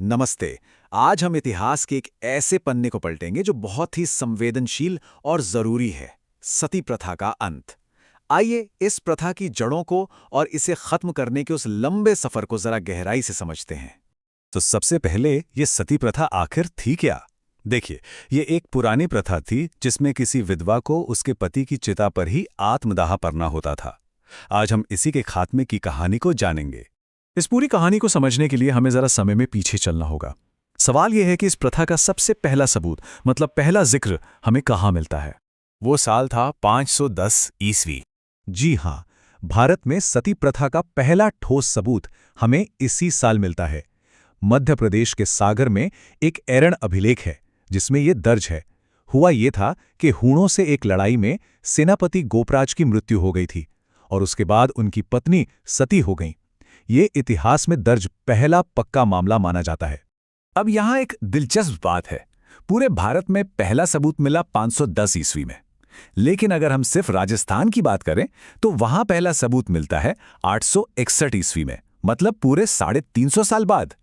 नमस्ते। आज हम इतिहास के एक ऐसे पन्ने को पलटेंगे जो बहुत ही संवेदनशील और जरूरी है, सती प्रथा का अंत। आइए इस प्रथा की जड़ों को और इसे खत्म करने के उस लंबे सफर को जरा गहराई से समझते हैं। तो सबसे पहले ये सती प्रथा आखिर थी क्या? देखिए, ये एक पुरानी प्रथा थी जिसमें किसी विधवा को उसके पति की चिता पर ही आत्मदाह करना होता था। आज हम इसी के खात्मे की कहानी को जानेंगे। इस पूरी कहानी को समझने के लिए हमें जरा समय में पीछे चलना होगा। सवाल यह है कि इस प्रथा का सबसे पहला सबूत मतलब पहला जिक्र हमें कहाँ मिलता है? वो साल था 510 ईस्वी। जी हाँ, भारत में सती प्रथा का पहला ठोस सबूत हमें इसी साल मिलता है। मध्य प्रदेश के सागर में एक एरण अभिलेख है जिसमें ये दर्ज है। हुआ ये था कि हूणों से एक लड़ाई में सेनापति गोपराज की मृत्यु हो गई थी और उसके बाद उनकी पत्नी सती हो गई। ये इतिहास में दर्ज पहला पक्का मामला माना जाता है। अब यहाँ एक दिलचस्प बात है, पूरे भारत में पहला सबूत मिला 510 ईस्वी में, लेकिन अगर हम सिर्फ राजस्थान की बात करें तो वहां पहला सबूत मिलता है 861 ईस्वी में, मतलब पूरे 350 साल बाद।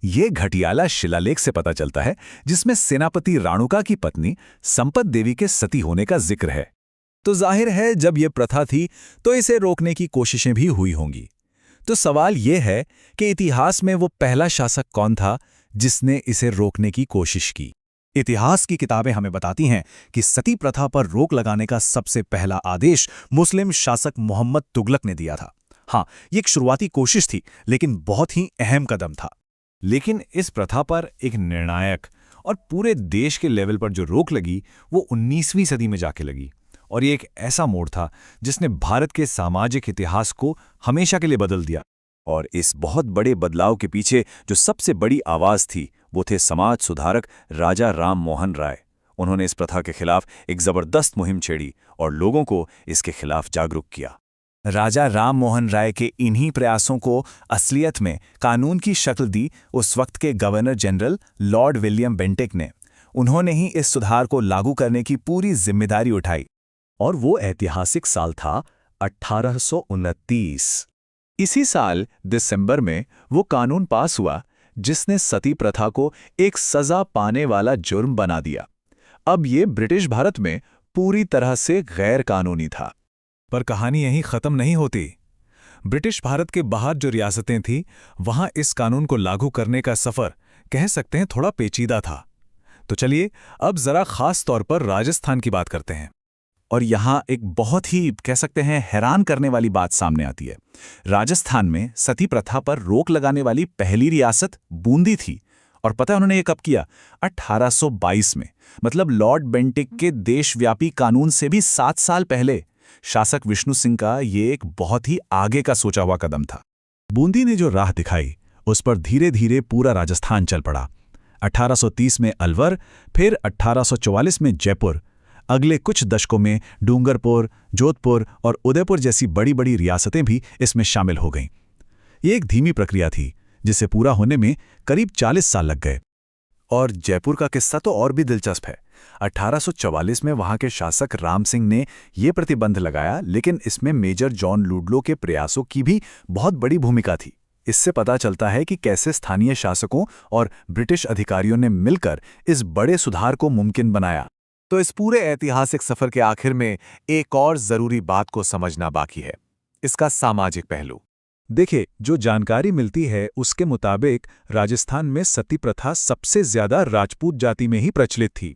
ये घटियाला शिलालेख से पता चलता है जिसमें सेनापति राणुका की पत्नी संपत देवी के सती होने का जिक्र है। तो जाहिर है जब ये प्रथा थी तो इसे रोकने की कोशिशें भी हुई होंगी। तो सवाल यह है कि इतिहास में वो पहला शासक कौन था जिसने इसे रोकने की कोशिश की? इतिहास की किताबें हमें बताती हैं कि सती प्रथा पर रोक लगाने का सबसे पहला आदेश मुस्लिम शासक मोहम्मद तुगलक ने दिया था। हाँ, ये एक शुरुआती कोशिश थी, लेकिन बहुत ही अहम कदम था। लेकिन इस प्रथा पर एक निर्णायक और पूरे देश के लेवल पर जो रोक लगी वो 19वीं सदी में जाके लगी, और ये एक ऐसा मोड़ था जिसने भारत के सामाजिक इतिहास को हमेशा के लिए बदल दिया। और इस बहुत बड़े बदलाव के पीछे जो सबसे बड़ी आवाज थी वो थे समाज सुधारक राजा राम मोहन राय। उन्होंने इस प्रथा के खिलाफ एक जबरदस्त मुहिम छेड़ी और लोगों को इसके खिलाफ जागरूक किया। राजा राम मोहन राय के इन्हीं प्रयासों को असलियत में कानून की शक्ल दी उस वक्त के governor general Lord William Bentinck ने। उन्होंने ही इस सुधार को लागू करने की पूरी जिम्मेदारी उठाई। और वो ऐतिहासिक साल था 1829। इसी साल दिसंबर में वो कानून पास हुआ जिसने सती प्रथा को एक सजा पाने वाला जुर्म बना दिया। अब ये ब्रिटिश भारत में पूरी तरह से गैर कानूनी था। पर कहानी यहीं खत्म नहीं होती। ब्रिटिश भारत के बाहर जो रियासतें थीं, वहां इस कानून को लागू करने का सफर कह सकते हैं थोड़ा पेचीदा था। तो चलिए अब जरा खास तौर पर राजस्थान की बात करते हैं। और यहाँ एक बहुत ही कह सकते हैं हैरान करने वाली बात सामने आती है। राजस्थान में सती प्रथा पर रोक लगाने वाली पहली रियासत बूंदी थी। और पता है उन्होंने ये कब किया? 1822 में, मतलब लॉर्ड बेंटिक के देशव्यापी कानून से भी 7 साल पहले। शासक विष्णु सिंह का ये एक बहुत ही आगे का सोचा हुआ कदम था। बूंदी ने जो राह दिखाई उस पर धीरे धीरे पूरा राजस्थान चल पड़ा। 1830 में अलवर, फिर 1844 में जयपुर, अगले कुछ दशकों में डूंगरपुर, जोधपुर और उदयपुर जैसी बड़ी बड़ी रियासतें भी इसमें शामिल हो गईं। ये एक धीमी प्रक्रिया थी जिसे पूरा होने में करीब 40 साल लग गए। और जयपुर का किस्सा तो और भी दिलचस्प है। 1844 में वहां के शासक राम सिंह ने ये प्रतिबंध लगाया, लेकिन इसमें मेजर जॉन लुडलो के प्रयासों की भी बहुत बड़ी भूमिका थी। इससे पता चलता है कि कैसे स्थानीय शासकों और ब्रिटिश अधिकारियों ने मिलकर इस बड़े सुधार को मुमकिन बनाया। तो इस पूरे ऐतिहासिक सफर के आखिर में एक और जरूरी बात को समझना बाकी है, इसका सामाजिक पहलू। देखिए, जो जानकारी मिलती है उसके मुताबिक राजस्थान में सती प्रथा सबसे ज्यादा राजपूत जाति में ही प्रचलित थी।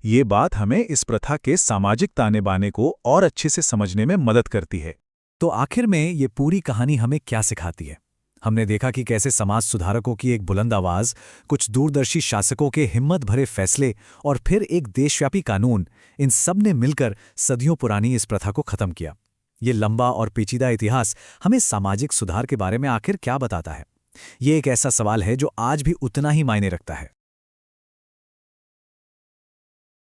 ये बात हमें इस प्रथा के सामाजिक ताने बाने को और अच्छे से समझने में मदद करती है। तो आखिर में ये पूरी कहानी हमें क्या सिखाती है? हमने देखा कि कैसे समाज सुधारकों की एक बुलंद आवाज, कुछ दूरदर्शी शासकों के हिम्मत भरे फैसले और फिर एक देशव्यापी कानून, इन सब ने मिलकर सदियों पुरानी इस प्रथा को खत्म किया। ये लंबा और पेचीदा इतिहास हमें सामाजिक सुधार के बारे में आखिर क्या बताता है? ये एक ऐसा सवाल है जो आज भी उतना ही मायने रखता है।